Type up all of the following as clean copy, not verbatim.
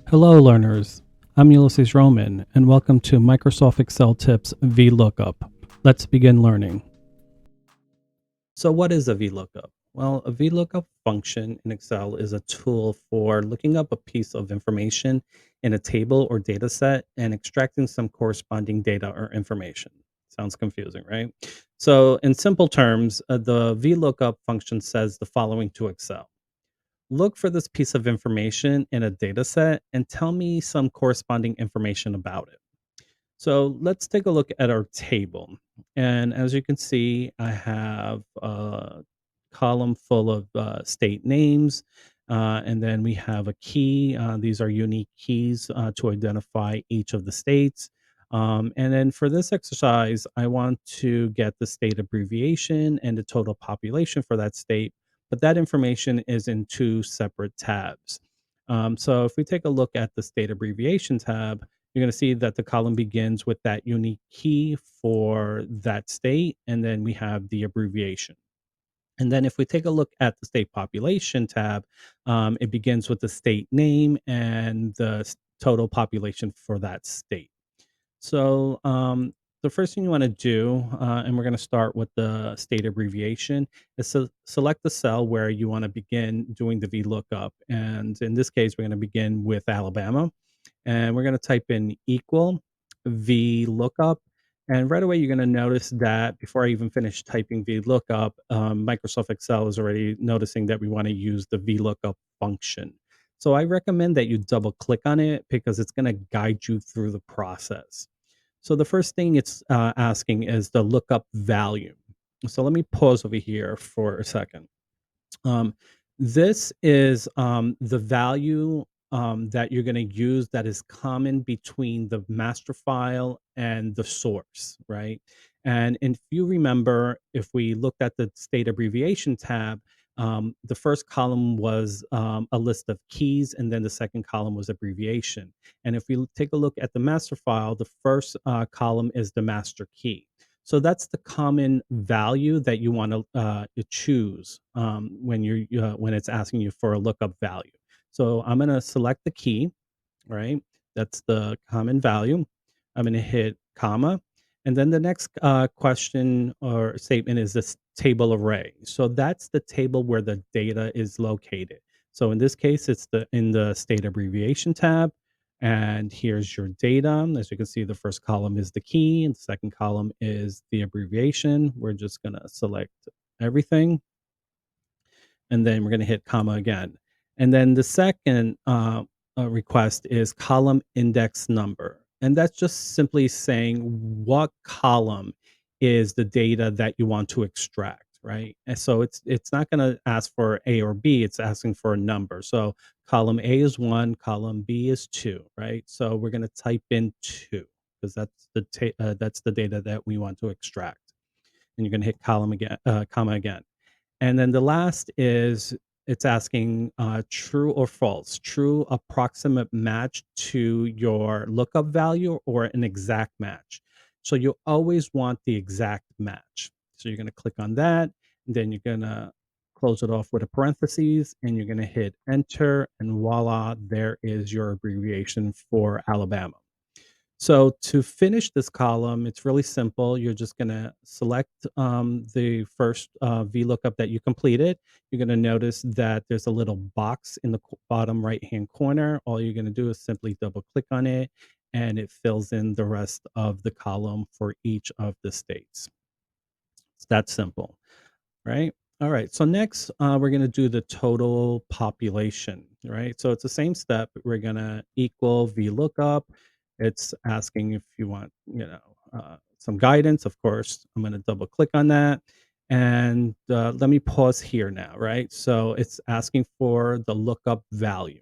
Hello, learners. I'm Ulysses Roman, and welcome to Microsoft Excel Tips VLOOKUP. Let's begin learning. So, what is a VLOOKUP? Well, a VLOOKUP function in Excel is a tool for looking up a piece of information in a table or data set and extracting some corresponding data or information. Sounds confusing, right? So, in simple terms, the VLOOKUP function says the following to Excel. Look for this piece of information in a data set and tell me some corresponding information about it. So let's take a look at our table. And as you can see, I have a column full of state names. And then we have a key. These are unique keys to identify each of the states. And then for this exercise, I want to get the state abbreviation and the total population for that state. But that information is in two separate tabs. So if we take a look at the state abbreviation tab, you're going to see that the column begins with that unique key for that state, and then we have the abbreviation. And then if we take a look at the state population tab, it begins with the state name and the total population for that state. So the first thing you want to do, and we're going to start with the state abbreviation, is to select the cell where you want to begin doing the VLOOKUP. And in this case, we're going to begin with Alabama, and we're going to type in equal VLOOKUP. And right away, you're going to notice that before I even finish typing VLOOKUP, Microsoft Excel is already noticing that we want to use the VLOOKUP function. So I recommend that you double click on it because it's going to guide you through the process. So the first thing it's asking is the lookup value. So let me pause over here for a second. Um, this is the value that you're going to use that is common between the master file and the source, right? And if you remember, if we looked at the state abbreviation tab, the first column was a list of keys, and then the second column was abbreviation. And if we take a look at the master file, the first column is the master key. So that's the common value that you want to choose when it's asking you for a lookup value. So I'm going to select the key, right? That's the common value. I'm going to hit comma, and then the next question or statement is this table array. So that's the table where the data is located. So in this case, it's the in the state abbreviation tab. And here's your data. As you can see, the first column is the key, and the second column is the abbreviation. We're just going to select everything, and then we're going to hit comma again. And then the second request is column index number. And that's just simply saying what column is the data that you want to extract, right? And so it's not going to ask for A or B, it's asking for a number. So column A is 1, column B is 2, right? So we're going to type in 2 because that's the data that we want to extract. And you're going to hit column again, comma again. And then the last is it's asking true or false, true approximate match to your lookup value or an exact match. So you always want the exact match. So you're going to click on that, and then you're going to close it off with a parentheses, and you're going to hit enter, and voila, there is your abbreviation for Alabama. So to finish this column, it's really simple. You're just going to select the first VLOOKUP that you completed. You're going to notice that there's a little box in the bottom right-hand corner. All you're going to do is simply double click on it, and it fills in the rest of the column for each of the states. It's that simple, right? All right. So next, we're going to do the total population, right? So it's the same step. We're going to equal VLOOKUP. It's asking if you want, some guidance. Of course, I'm going to double click on that. And let me pause here now, right? So it's asking for the lookup value.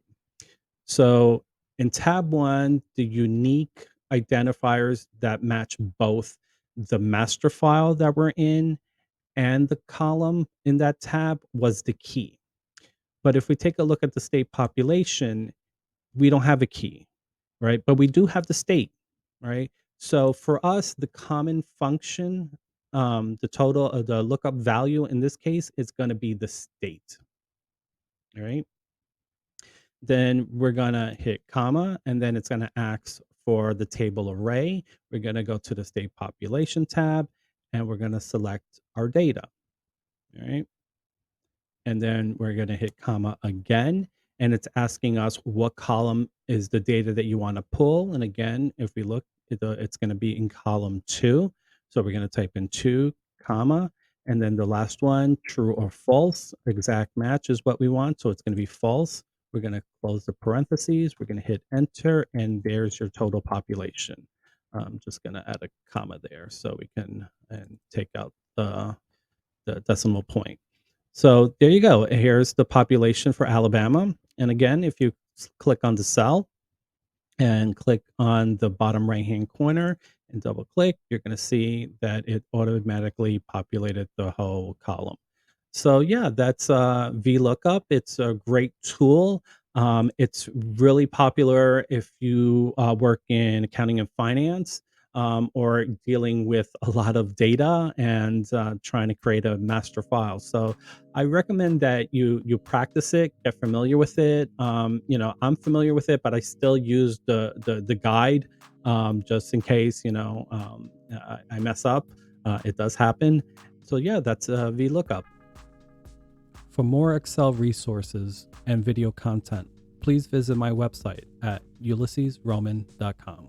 So in tab one, the unique identifiers that match both the master file that we're in and the column in that tab was the key. But if we take a look at the state population, we don't have a key, right? But we do have the state, right? So for us, the common function, the lookup value in this case is going to be the state, all right? Then we're gonna hit comma, and then it's gonna ask for the table array. We're gonna go to the state population tab, and we're gonna select our data, all right? And then we're going to hit comma again, and it's asking us what column is the data that you want to pull. And again, if we look, it's going to be in column 2. So we're going to type in 2 comma, and then the last one, true or false, exact match is what we want, so it's going to be false. We're going to close the parentheses, we're going to hit enter, and there's your total population. I'm just going to add a comma there so we can and take out the decimal point. So there you go. Here's the population for Alabama. And again, if you click on the cell and click on the bottom right hand corner and double click, you're going to see that it automatically populated the whole column. So yeah, that's VLOOKUP. It's a great tool. It's really popular if you work in accounting and finance, or dealing with a lot of data and trying to create a master file. So I recommend that you practice it, get familiar with it. I'm familiar with it, but I still use the guide, just in case I mess up. It does happen. So yeah, that's VLOOKUP. For more Excel resources and video content, please visit my website at ulyssesroman.com.